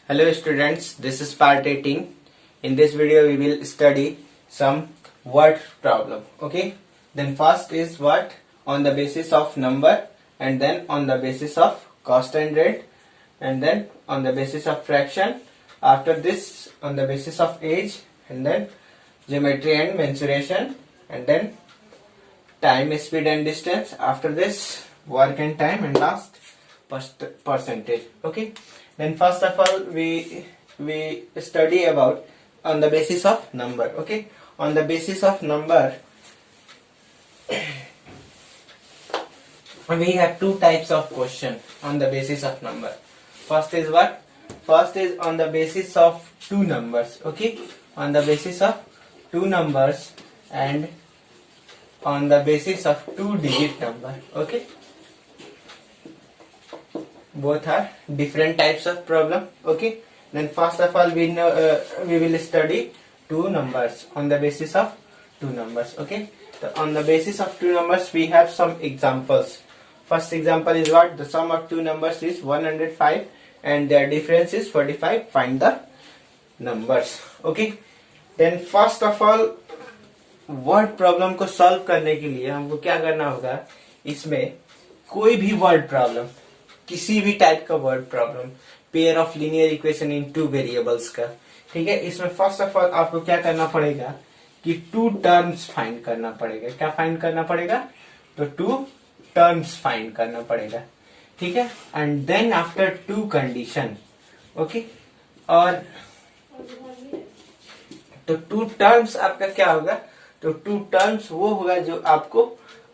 Hello students, this is part 18. In this video we will study some word problem. Okay. Then first is what? On the basis of number, and then on the basis of cost and rate, and then on the basis of fraction. After this on the basis of age, and then geometry and mensuration, and then time, speed and distance. After this work and time, and last percentage. Okay. Then first of all we study about on the basis of number. Okay. On the basis of number we have two types of question on the basis of number. First is what? First is on the basis of two numbers. Okay. On the basis of two numbers and on the basis of two-digit number. Okay. Both are different types of problem. Okay. Then first of all we will study two numbers on the basis of two numbers. Okay. So on the basis of two numbers we have some examples. First example is what? The sum of two numbers is 105 and their difference is 45. Find the numbers. Okay. Then first of all word problem को solve करने के लिए हमको क्या करना होगा, इसमें कोई भी वर्ड प्रॉब्लम, किसी भी टाइप का word problem, pair of linear equation in two variables का, ठीक है, इसमें फर्स्ट ऑफ ऑल आपको क्या करना पड़ेगा कि टू टर्म्स फाइंड करना पड़ेगा. क्या फाइंड करना पड़ेगा? तो टू टर्म्स फाइंड करना पड़ेगा. ठीक है. And then after two condition. Okay. और तो टू टर्म्स आपका क्या होगा? तो टू टर्म्स वो होगा जो आपको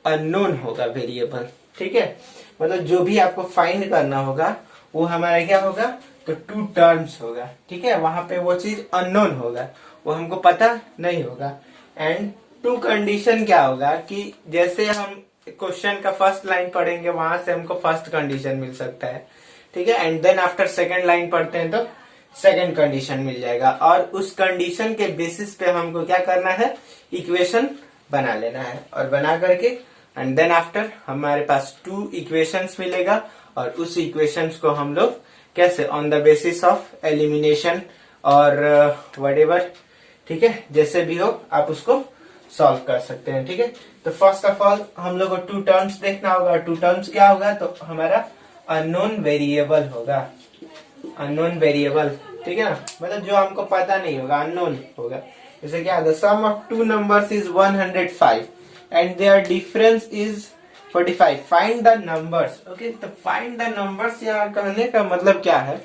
अननोन होगा वेरिएबल. ठीक है. मतलब जो भी आपको फाइंड करना होगा वो हमारा क्या होगा? तो टू टर्म्स होगा. ठीक है. वहां पे वो चीज अननोन होगा, वो हमको पता नहीं होगा. एंड टू कंडीशन क्या होगा कि जैसे हम क्वेश्चन का फर्स्ट लाइन पढ़ेंगे वहां से हमको फर्स्ट कंडीशन मिल सकता है. ठीक है. And then after second line पढ़ते हैं तो सेकंड कंडीशन मिल जाएगा. और उस कंडीशन के बेसिस पे हमको क्या करना है? इक्वेशन बना लेना है. और बना करके एंड देन आफ्टर हमारे पास टू इक्वेशंस मिलेगा. और उस इक्वेशंस को हम लोग कैसे? On the basis of elimination और व्हाटएवर, ठीक है, जैसे भी हो आप उसको सॉल्व कर सकते हैं. ठीक है. तो फर्स्ट ऑफ ऑल हम लोग को टू टर्म्स देखना होगा. टू टर्म्स क्या होगा? तो हमारा अननोन वेरिएबल होगा. Unknown variable. ठीक है ना. मतलब जो हमको पता नहीं होगा, अननोन होगा. जैसे क्या? The sum of two numbers is 105 and their difference is 45. Find the numbers. Okay. तो फाइंड द नंबर्स यहाँ कहने का मतलब क्या है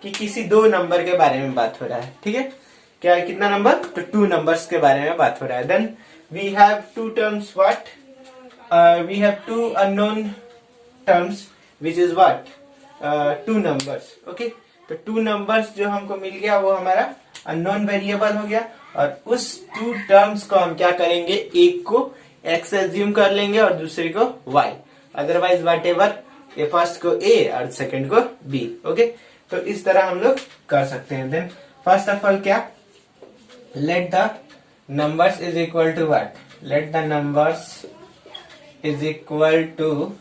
कि किसी दो नंबर के बारे में बात हो रहा है. ठीक है. क्या है? कितना नंबर? तो टू नंबर्स के बारे में बात हो रहा है. Then we have two terms. What? We have two unknown terms which is what? Two numbers. Okay. तो टू नंबर्स जो हमको मिल गया वो हमारा अननोन वेरिएबल हो गया. और उस टू टर्म्स को हम क्या करेंगे? एक को x एज्यूम कर लेंगे और दूसरे को y. अदरवाइज वट एवर, ये फर्स्ट को a और सेकंड को b. ओके. तो इस तरह हम लोग कर सकते हैं. देन फर्स्ट ऑफ ऑल क्या? Let the numbers is equal to what? Let the numbers is equal to,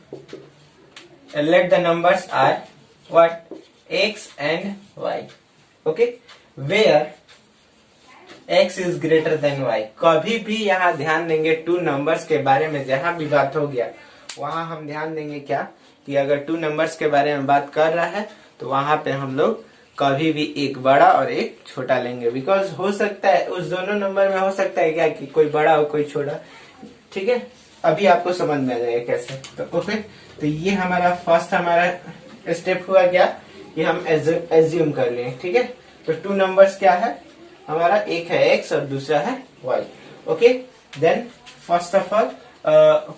let the numbers are what? X and y. Okay. Where x is greater than y. कभी भी यहाँ ध्यान देंगे two numbers के बारे में जहां भी बात हो गया वहां हम ध्यान देंगे क्या कि अगर टू नंबर्स के बारे में बात कर रहा है तो वहां पे हम लोग कभी भी एक बड़ा और एक छोटा लेंगे. बिकॉज हो सकता है उस दोनों नंबर में हो सकता है क्या कि कोई बड़ा हो कोई छोटा. ठीक है. अभी आपको समझ में आ जाएगा कैसे. तो ओके. तो ये हमारा फर्स्ट हमारा स्टेप हुआ क्या कि हम एज्यूम कर लें. ठीक है. तो टू नंबर्स क्या है हमारा? एक है x और दूसरा है y. Okay. Then first of all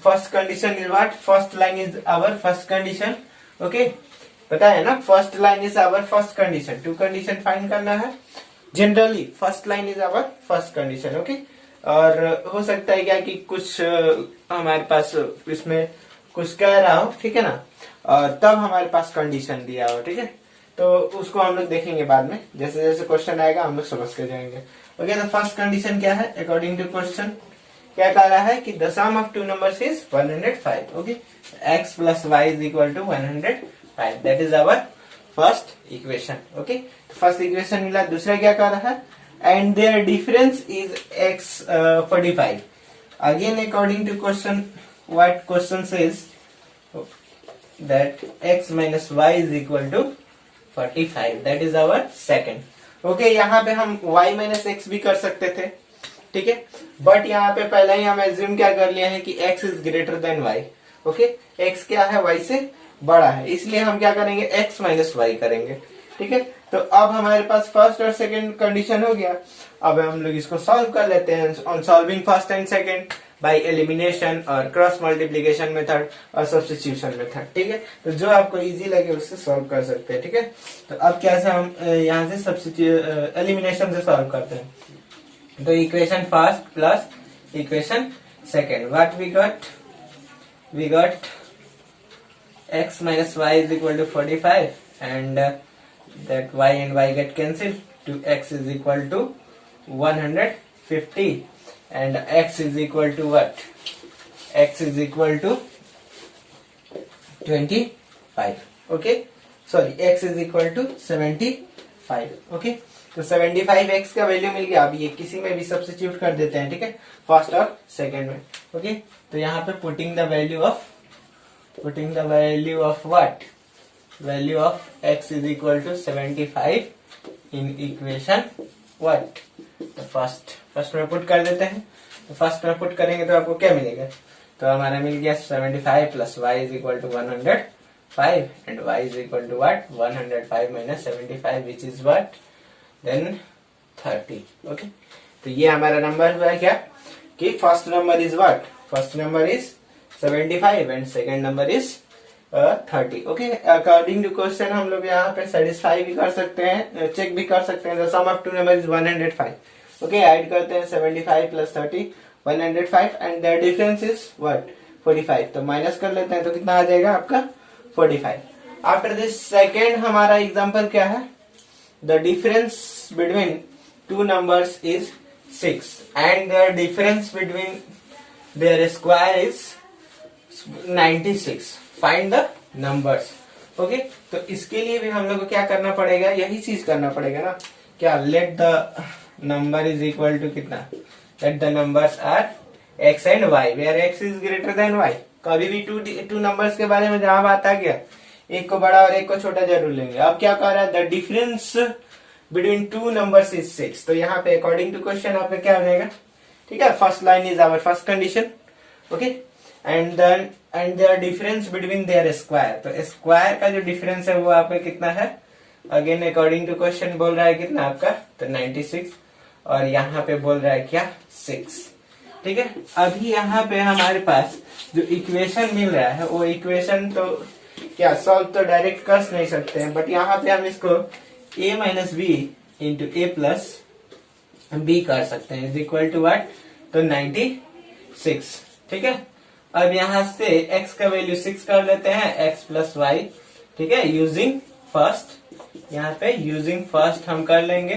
first condition is what? First line is our first condition. Okay. पता है ना? First line is our first condition. Two condition find करना है. Generally first line is our first condition. Okay. और हो सकता है क्या कि कुछ हमारे पास इसमें कुछ कह रहा हो. ठीक है ना. और तब हमारे पास कंडीशन दिया हो. ठीक है. तो उसको हम लोग देखेंगे बाद में. जैसे जैसे क्वेश्चन आएगा हम लोग समझ के जाएंगे. ओके. तो फर्स्ट कंडीशन क्या है? अकॉर्डिंग टू क्वेश्चन क्या कह रहा है कि the sum of two numbers is 105. Okay. x plus y is equal to 105. That is our first equation. Okay, first equation मिला। दूसरा क्या कह रहा है, and their difference is x 45। Again according to question, what question says that x minus y is equal to 45, that is our second। Okay, यहाँ पे हम y minus x भी कर सकते थे, ठीक है, बट यहाँ पे पहले ही हम एज्यूम क्या कर लिया है कि x is greater than y। Okay, x क्या है, y से बड़ा है, इसलिए हम क्या करेंगे, x माइनस y करेंगे। ठीक है, तो अब हमारे पास फर्स्ट और सेकंड कंडीशन हो गया। अब हम लोग इसको सॉल्व कर लेते हैं on solving first and second by elimination और क्रॉस मल्टीप्लीकेशन मेथड और सब्स्टिट्यूशन मेथड। ठीक है, तो जो आपको इजी लगे उससे सॉल्व कर सकते हैं। ठीक है, तो अब कैसे हम यहाँ से सब्स्टिट्यूट एलिमिनेशन से सॉल्व करते हैं। तो equation first plus equation second, what we got x minus y is equal to 45 and that y and y get cancelled, to x is equal to 150 and x is equal to what, x is equal to 25। okay, sorry, x is equal to 75। okay, तो 75x का value मिल गया। अब ये किसी में भी substitute कर देते हैं, ठीक है, फर्स्ट और सेकंड में। ओके, तो यहाँ पे putting the value of what, value of x is equal to 75 in equation what, तो फर्स्ट में पुट कर देते हैं। तो फर्स्ट में पुट करेंगे तो आपको क्या मिलेगा, तो हमारा मिल गया 75 plus y is equal to 105 and y is equal to what, 105 minus 75 which is what, then 30। Okay, तो ये हमारा नंबर हुआ क्या कि first number is what, first number is 75 and second number is 30। Okay, according to question हम लोग यहाँ पे सेटिस्फाई भी कर सकते हैं, चेक भी कर सकते हैं। The sum of two number is 105। Okay, add करते हैं 75 plus 30 105 and the difference is what, 45। तो माइनस कर लेते हैं तो कितना आ जाएगा आपका 45। आफ्टर दिस सेकेंड हमारा एग्जाम्पल क्या है, the difference between two numbers is 6 and the difference between their square is 96। Find the numbers. Okay, तो इसके लिए भी हम लोग को क्या करना पड़ेगा, यही चीज करना पड़ेगा ना, क्या, let the number is equal to कितना, let the numbers are x and y where x is greater than y। कभी भी टू नंबर्स के बारे में जहां बात आ गया, एक को बड़ा और एक को छोटा जरूर लेंगे। अब क्या कर रहा है, the difference between two numbers is 6। तो यहाँ पे अकॉर्डिंग टू क्वेश्चन आपका क्या हो जाएगा, ठीक है, first line is our first condition. Okay, and their difference between their square, तो स्क्वायर का जो डिफरेंस है वो आपका कितना है, अगेन अकॉर्डिंग टू क्वेश्चन बोल रहा है कितना आपका, तो 96 और यहाँ पे बोल रहा है क्या, 6। ठीक है, अभी यहाँ पे हमारे पास जो इक्वेशन मिल रहा है वो इक्वेशन तो क्या सॉल्व तो डायरेक्ट कर नहीं सकते हैं, बट यहाँ पे हम इसको a minus b into a plus b कर सकते हैं, इज इक्वल टू व्हाट, तो 96। ठीक है, अब यहाँ से x का वैल्यू 6 कर लेते हैं, x प्लस वाई। ठीक है, यूजिंग फर्स्ट, यहाँ पे यूजिंग फर्स्ट हम कर लेंगे।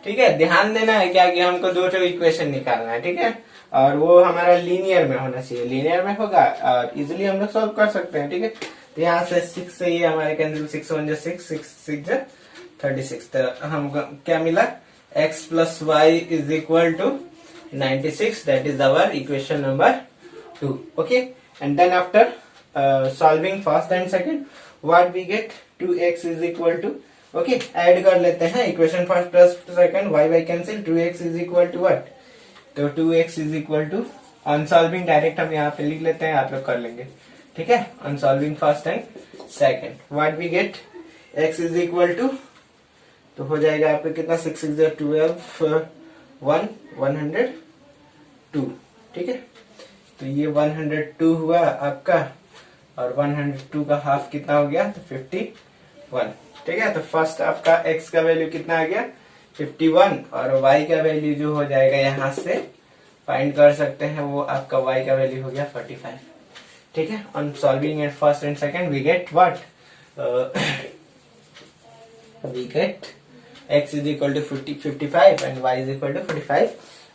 ठीक है, ध्यान देना है क्या कि हमको दो इक्वेशन निकालना है। ठीक है, और वो हमारा लीनियर में होना चाहिए, लीनियर में होगा और इजिली हम लोग सॉल्व कर सकते हैं। ठीक है, तो यहाँ से 6 से ये हमारे कैंसिल, 6 1 जा 6, 6 6 जा 36। तो हमको क्या मिला, x plus y is equal to 96, that is our equation number 2। Okay, and then after solving first and second, what we get, 2x is equal to, okay, add कर लेते हैं equation first plus second, y cancel, 2x is equal to what, तो 2x is equal to, on solving direct हम यहाँ पे लिख लेते हैं, आप लोग कर लेंगे। ठीक है, on solving first and second, what we get, x is equal to, तो हो जाएगा आपका कितना, 6 6 12 102। ठीक है, तो ये 102 हुआ आपका, और 102 का हाफ कितना हो गया, तो 51। ठीक है, तो फर्स्ट आपका x का वैल्यू कितना आ गया, 51, और y का वैल्यू जो हो जाएगा यहाँ से फाइंड कर सकते हैं, वो आपका y का वैल्यू हो गया 45। ठीक है, on solving at first and second we get what, we get x is equal to 55 and y is equal to 45।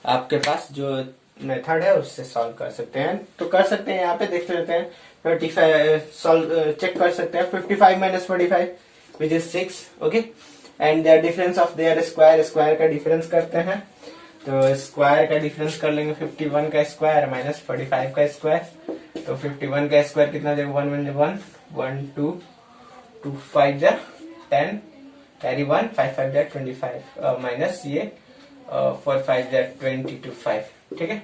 आपके पास जो मेथड है उससे सॉल्व कर सकते हैं, तो कर सकते हैं, यहाँ पे देख लेते हैं 55 सॉल्व चेक कर सकते हैं, 55 minus 45 which is 6. Okay, and their difference of their square, square का डिफरेंस करते हैं. तो स्क्वायर का डिफरेंस कर लेंगे 51 का स्क्वायर माइनस 45 का स्क्वायर. तो 51 का स्क्वायर कितना जाएगा, 1 1 1 1 2 2 5 जा 10 कैरी 1 5 5 जा 25 माइनस ये 4 5 जा 22 5. ठीक है,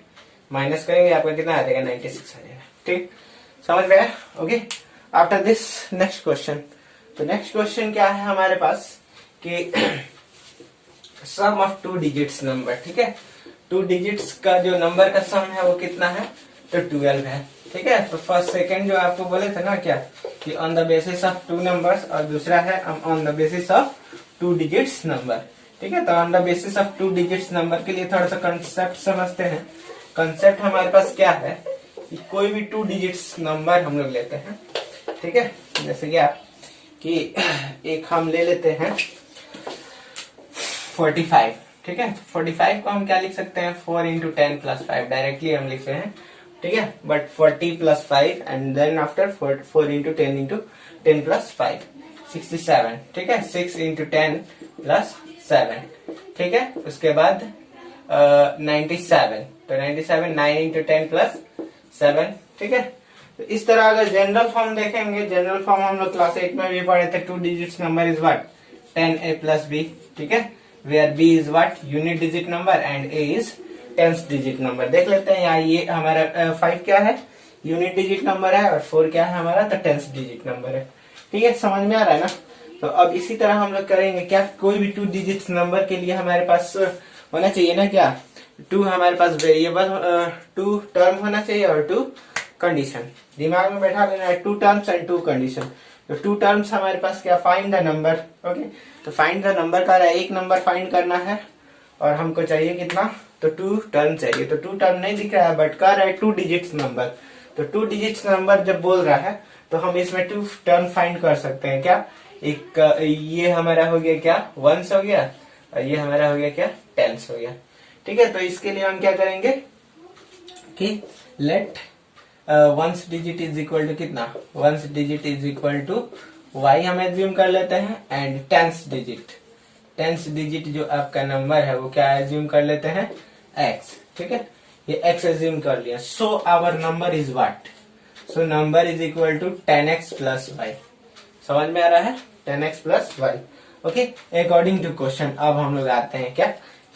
माइनस करेंगे आपका कितना आ जाएगा, 96 आ जाएगा. ठीक, समझ में आया. Okay, after this next question. तो नेक्स्ट क्वेश्चन क्या है हमारे पास कि सम ऑफ 2 डिजिट्स नंबर. ठीक है, 2 डिजिट्स का जो नंबर का सम है वो कितना है, तो 12 है. ठीक है, तो फर्स्ट सेकंड जो आपको बोले थे ना क्या कि on the basis of 2 numbers, और दूसरा है on the basis of 2 digits number. ठीक है, तो on the basis of 2 digits number के लिए थोड़ा सा कंसेप्ट समझते हैं. कंसेप्ट हमारे पास क्या है कि कोई भी 2 डिजिट्स नंबर हम लोग लेते हैं. ठीक है, जैसे क्या कि एक हम ले लेते हैं 45. ठीक है, 45 को हम क्या लिख सकते हैं, 4 इंटू 10 प्लस 5 डायरेक्टली हम लिखते हैं. ठीक है, but 40 plus 5 and then after 4 into 10 into 10 plus 5 67. ठीक है, 6 इंटू 10 प्लस 7. ठीक है, उसके बाद 97. तो 97 9 इंटू 10 प्लस 7. ठीक है, तो इस तरह अगर जनरल फॉर्म देखेंगे, जनरल फॉर्म हम लोग क्लास 8 में भी पढ़े थे. 2 digits number is what, 10a plus b. ठीक है, where b is what, unit digit number and a is 10th digit number. देख लेते हैं यहाँ, ये हमारा 5 क्या है, यूनिट डिजिट नंबर है, और 4 क्या है हमारा, तो 10th डिजिट नंबर है. ठीक है, समझ में आ रहा है ना. तो अब इसी तरह हम लोग करेंगे क्या, कोई भी 2 डिजिट नंबर के लिए हमारे पास होना चाहिए ना क्या, 2 हमारे पास वेरिएबल, 2 टर्म होना चाहिए और 2 कंडीशन. दिमाग में बैठा लेना है, 2 टर्म्स एंड 2 कंडीशन. तो 2 टर्म्स हमारे पास क्या, फाइंड द नंबर. ओके, तो फाइंड द नंबर का एक नंबर फाइंड करना है और हमको चाहिए कितना, तो 2 टर्म चाहिए. तो 2 टर्म नहीं दिख रहा है बट कह रहा है 2 डिजिट्स नंबर. तो 2 डिजिट्स नंबर जब बोल रहा है तो हम इसमें 2 टर्म फाइंड कर सकते हैं क्या. एक ये हमारा हो गया क्या, 1s हो गया, और ये हमारा हो गया क्या, 10s हो गया. ठीक है, तो इसके लिए हम क्या करेंगे कि let 1s digit is equal to कितना, 1s digit is equal to y हम एज्यूम कर लेते हैं, एंड 10th डिजिट जो आपका नंबर है वो क्या एज्यूम कर लेते हैं, x. ठीक है, ये x एज्यूम कर लिया. So our number is what, so number is equal to 10x plus y. समझ में आ रहा है, 10x plus y. Okay, according to question अब हम लोग आते हैं क्या,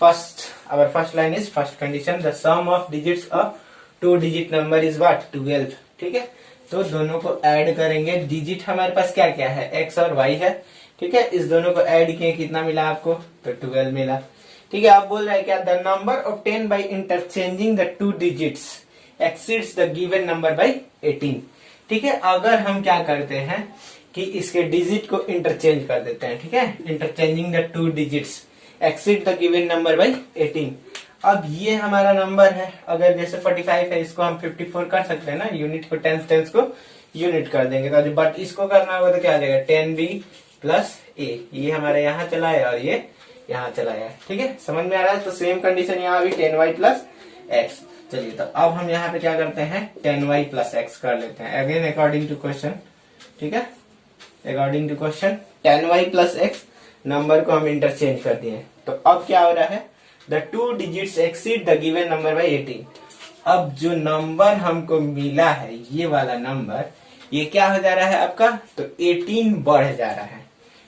first our first line is first condition, the sum of digits of 2 digit number is what, 12. ठीक है, तो दोनों को ऐड करेंगे. डिजिट हमारे पास क्या क्या है, x और y है. ठीक है, इस दोनों को ऐड किए कितना मिला आपको, तो 12 मिला. ठीक है, आप बोल रहे हैं क्या, the number obtain by interchanging the 2 digits exceeds the given number by 18. ठीक है, अगर हम क्या करते हैं कि इसके डिजिट को इंटरचेंज कर देते हैं. ठीक है, interchanging the 2 digits exceed the given number by 18. अब ये हमारा नंबर है, अगर जैसे 45 है इसको हम 54 कर सकते हैं ना, यूनिट को 10 को यूनिट कर देंगे. तो बट इसको करना होगा तो क्या आ जाएगा, 10b प्लस a. ये हमारा यहाँ चला है और ये यहाँ चला है. ठीक है, समझ में आ रहा है. तो सेम कंडीशन यहाँ भी 10y प्लस x. चलिए, तो अब हम यहाँ पे क्या करते हैं, 10y प्लस x कर लेते हैं. Again according to question. ठीक है, according to question 10y plus x number को हम इंटरचेंज कर दिए. तो अब क्या हो रहा है, the 2 digits exceed the given number by 18. अब जो नंबर हमको मिला है, ये वाला नंबर, ये क्या हो जा रहा है आपका, तो 18 बढ़ जा रहा है.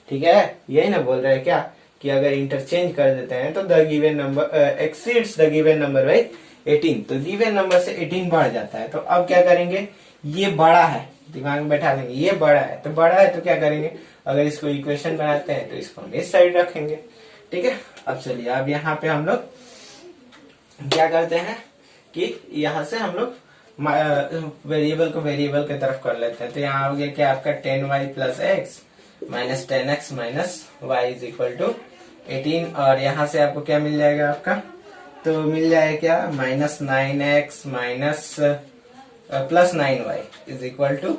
ठीक है, यही ना बोल रहे हैं क्या कि अगर इंटरचेंज कर देते हैं तो the given number exceeds the given number by 18. तो गिवन नंबर से 18 बढ़ जाता है. तो अब क्या करेंगे, ये बड़ा है, दिमाग में बैठा लेंगे, ये बड़ा है. तो बड़ा है तो क्या करेंगे, अगर इसको इक्वेशन बनाते हैं तो इसको हम इस साइड रखेंगे. ठीक है, अब चलिए, अब यहाँ पे हम लोग क्या करते हैं कि यहाँ से हम लोग वेरिएबल को वेरिएबल की तरफ कर लेते हैं. तो यहाँ हो गया क्या आपका 10y plus x minus 10x minus y is equal to 18. और यहाँ से आपको क्या मिल जाएगा आपका, तो मिल जाएगा क्या, minus 9x minus plus 9y is equal to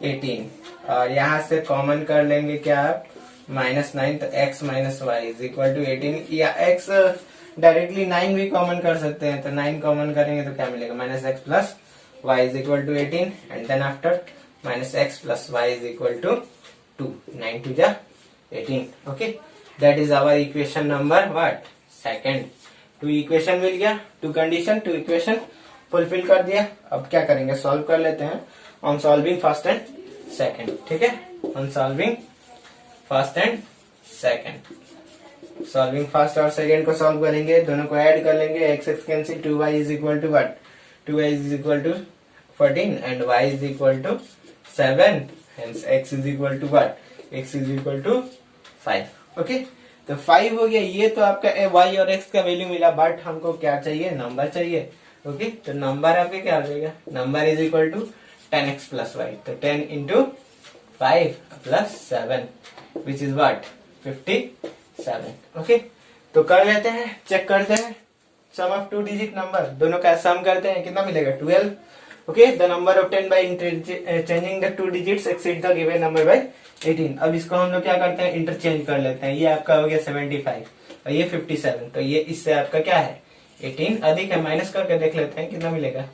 18. और यहाँ से कॉमन कर लेंगे क्या आप, माइनस 9, तो x minus y is equal to 18. या x डायरेक्टली 9 भी कॉमन कर सकते हैं. तो 9 कॉमन करेंगे तो क्या मिलेगा, minus x plus y is equal to 18. And then after minus x plus y is equal to 2. 9 2 जा 18। Okay, that is our equation number what, second. 2 equation मिल गया, 2 कंडीशन, 2 इक्वेशन फुलफिल कर दिया। अब क्या करेंगे, सॉल्व कर लेते हैं on solving first and second. ठीक है, on solving first and second, solving first और सेकंड को सॉल्व करेंगे, दोनों को ऐड कर लेंगे, x x cancel, 2y is equal to what, 2y is equal to 14 and y is equal to 7, hence x is equal to what, x is equal to 5। Okay, तो 5 हो गया। ये तो आपका y और x का वैल्यू मिला, but हमको क्या चाहिए, नंबर चाहिए। ओके, तो नंबर आपके क्या हो जाएगा, number is equal to 10x plus y, तो 10 into 5 plus 7 which is what, 57। Okay, तो कर लेते हैं, चेक करते हैं सम ऑफ 2 डिजिट नंबर, दोनों का सम करते हैं, कितना मिलेगा, 12। Okay, the number obtained by changing the 2 digits exceed the given number by 18। अब इसको हम लोग क्या करते हैं, इंटरचेंज कर लेते हैं। ये आपका हो गया 75 और ये 57, तो ये इससे आपका क्या है, 18 अधिक है, माइनस करके देख लेते हैं कितना मिलेगा,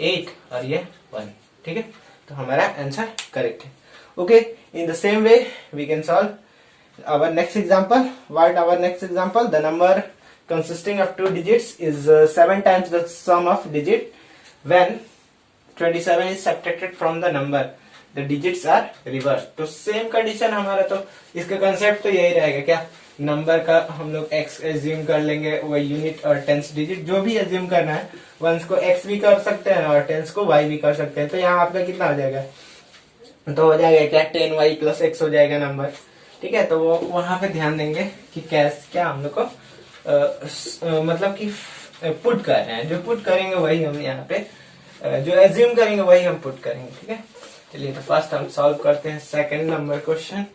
8 और ये 1। ठीक है, तो हमारा आंसर करेक्ट है। Okay, in the same way we can solve our next example. What our next example, the number consisting of 2 digits is 7 times the sum of digit when 27 is subtracted from the number, the digits are reversed। तो same condition हमारा, तो इसका concept तो यही रहेगा, क्या number का हम लोग x एज्यूम कर लेंगे, वो यूनिट और टेंस डिजिट जो भी एज्यूम करना है, वंस को x भी कर सकते हैं और टेंस को y भी कर सकते हैं। तो यहाँ आपका कितना हो जाएगा, तो हो जाएगा क्या, 10y प्लस x हो जाएगा नंबर। ठीक है, तो वो वहां पे ध्यान देंगे कि क्या हम लोग को मतलब कि पुट कर रहे हैं, जो पुट करेंगे वही हम यहाँ पे जो एज्यूम करेंगे वही हम पुट करेंगे। ठीक है, चलिए तो फर्स्ट हम सॉल्व करते हैं second number question,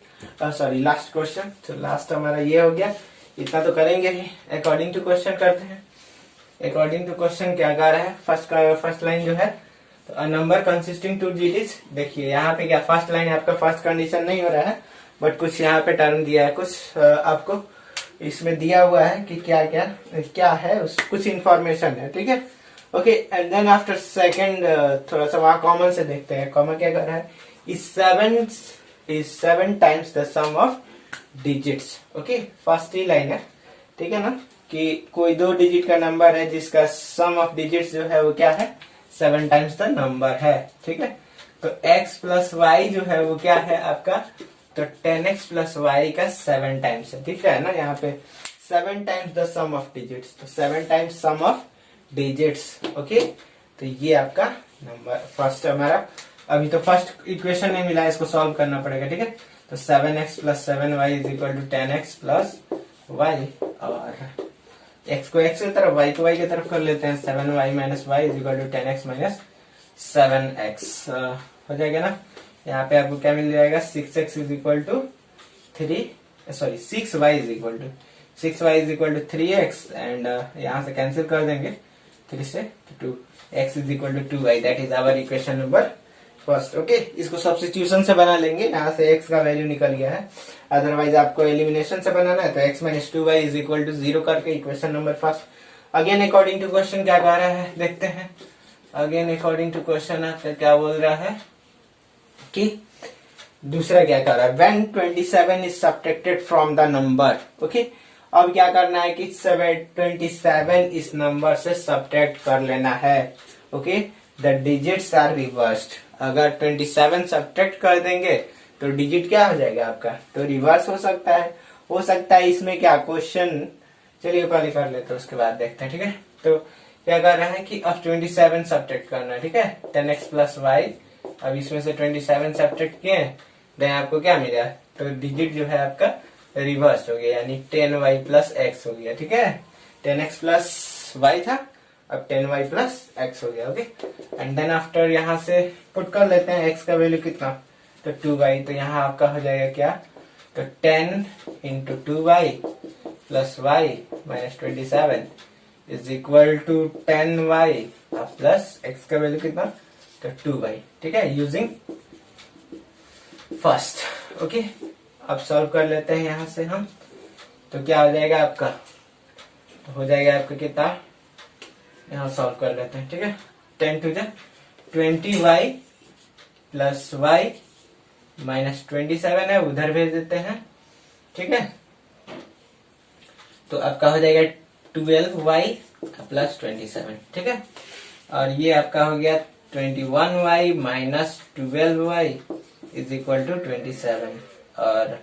sorry last question. तो लास्ट हमारा ये हो गया, इतना तो करेंगे ही, अकॉर्डिंग टू क्वेश्चन करते हैं। अकॉर्डिंग टू क्वेश्चन क्या कह रहा है, फर्स्ट लाइन जो है, तो नंबर कंसिस्टिंग 2 डिजिट्स। देखिए यहाँ पे क्या, फर्स्ट लाइन आपका फर्स्ट कंडीशन नहीं हो रहा है, बट कुछ यहाँ पे टर्म दिया है, कुछ आपको इसमें दिया हुआ है कि क्या क्या क्या है, कुछ इंफॉर्मेशन है। ठीक है, okay, and then after second थोड़ा सा वहां कॉमन से देखते हैं। कॉमन क्या कर रहा है, is 7 times the sum of digits. Okay, first ही लाइन है, ठीक है ना, कि कोई 2 डिजिट का नंबर है जिसका सम ऑफ डिजिट्स जो है वो क्या है, 7 टाइम्स द नंबर है। ठीक है, तो x प्लस वाई जो है वो क्या है आपका, तो 10x प्लस वाई का 7 टाइम्स है। ठीक है ना, यहाँ पे 7 times the sum of digits, तो 7 times sum of digits. Okay, तो ये आपका नंबर फर्स्ट हमारा, अभी तो फर्स्ट इक्वेशन नहीं मिला है, इसको सॉल्व करना पड़ेगा। ठीक है, तो 7x plus 7y is equal to 10x plus y, और x को x की तरफ, y को y की तरफ कर लेते हैं, 7y minus y is equal to 10x minus 7x हो जाएगा ना। यहाँ पे आपको क्या मिल जाएगा, 6x is equal to 6y is equal to 6y is equal to 3x, and यहाँ से कैंसिल कर देंगे 3 से 2, x is equal to 2y, that is our equation number first. Okay, इसको सब्स्टिट्यूशन से बना लेंगे, यहाँ से x का वैल्यू निकल गया है, अदरवाइज आपको एलिमिनेशन से बनाना है, तो x minus 2y is equal to 0 करके equation number first. Again according to question क्या कह रहा है, देखते हैं। अगेन अकॉर्डिंग टू क्वेश्चन आपका क्या बोल रहा है कि दूसरा क्या कर रहा है, when 27 is subtracted from the number। Okay, अब क्या करना है कि 27 इस नंबर से सब्ट्रैक्ट कर लेना है। Okay, the digits are reversed. अगर 27 सब्ट्रैक्ट कर देंगे तो डिजिट क्या हो जाएगा आपका, तो रिवर्स हो सकता है। इसमें क्या क्वेश्चन, चलिए पहले कर लेते हैं उसके बाद देखते हैं। ठीक है, तो क्या कर रहा है कि अब 27 सब्ट्रैक्ट करना है। ठीक है, 10x प्लस वाई, अब इसमें से 27 सब्ट्रैक्ट किए, देन आपको क्या मिला, तो डिजिट जो है आपका रिवर्स हो गया, यानी 10y प्लस x हो गया। ठीक है, 10x प्लस वाई था, अब 10y प्लस x हो गया। ओके, एंड देन आफ्टर यहाँ से पुट कर लेते हैं x का वैल्यू कितना, तो 2y, तो यहाँ आपका हो जाएगा क्या, तो 10 into 2y plus y minus 27 is equal to 10y plus x का वैल्यू कितना, तो 2y। ठीक है, यूजिंग फर्स्ट। ओके, अब सॉल्व कर लेते हैं यहाँ से हम, तो क्या हो जाएगा आपका, तो हो जाएगा आपका कितना, यहाँ सॉल्व कर लेते हैं। ठीक है, 10 to 20y plus y minus 27 है, उधर भेज देते हैं, ठीक है, तो आपका हो जाएगा 12y प्लस 27, ठीक है। और ये आपका हो गया 21y minus 12y is equal to 27, और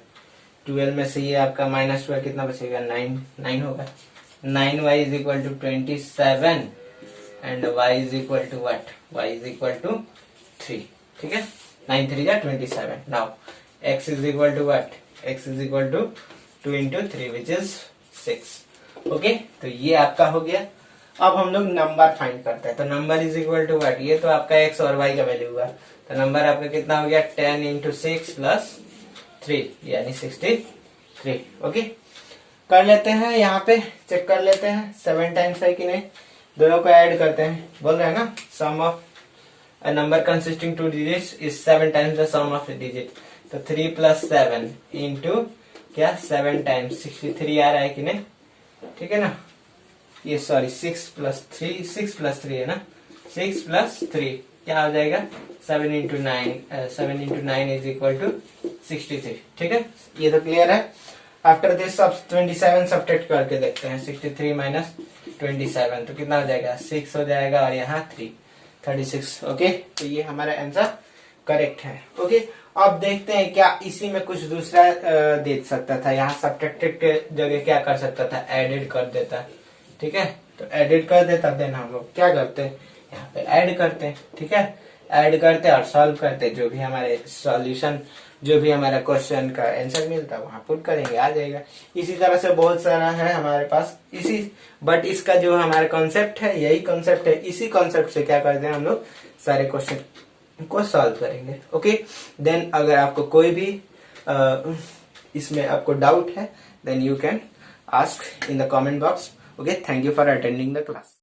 12 में से ये आपका माइनस हुआ, कितना बचेगा 9 होगा। 9y is equal to 27 and y is equal to what, y is equal to 3, ठीक है। 9 3 जा 27। Now x is equal to what, x is equal to 2 into 3 which is 6। Okay, तो ये आपका हो गया। अब हम लोग नंबर फाइंड करते हैं, तो number is equal to what, ये तो आपका x और y का वैल्यू हुआ, तो नंबर आपका कितना हो गया 10 इंटू 6 प्लस 3 यानी 63। ओके, कर लेते हैं, यहाँ पे चेक कर लेते हैं 7 टाइम्स है कि नहीं, दोनों को ऐड करते हैं। बोल रहे हैं ना sum of a number consisting 2 digits is 7 times the sum of the digit, तो 3 प्लस 7 इंटू क्या 7 टाइम्स 63 आ रहा है कि नहीं, ठीक है ना। ये सॉरी 6 प्लस 3 है ना, 6 प्लस 3 क्या हो जाएगा 7 इंटू 9 इज इक्वल टू 63, ठीक है। ये तो क्लियर है। आफ्टर दिस सब 27 सब्ट्रैक्ट करके देखते हैं, 63 माइनस 27 तो कितना हो जाएगा 6 हो जाएगा, और यहाँ 3 36। ओके, तो ये हमारा आंसर करेक्ट है। ओके, अब देखते हैं क्या इसी में कुछ दूसरा दे सकता था, यहाँ सब्ट्रैक्टेड के जगह क्या कर सकता था, एडेड कर देता, ठीक है। तो एडेड कर देता, देन हम लोग क्या करते हैं यहाँ पे ऐड करते हैं, ठीक है। ऐड करते और सॉल्व करते, जो भी हमारे सॉल्यूशन, जो भी हमारा क्वेश्चन का आंसर मिलता है वहां पुट करेंगे, आ जाएगा। इसी तरह से बहुत सारा है हमारे पास इसी, बट इसका जो हमारा कॉन्सेप्ट है यही कॉन्सेप्ट है, इसी कॉन्सेप्ट से क्या करते हैं हम लोग सारे क्वेश्चन को सॉल्व करेंगे। ओके, देन अगर आपको कोई भी इसमें आपको डाउट है then you can ask in the comment box. Okay, thank you for attending the class.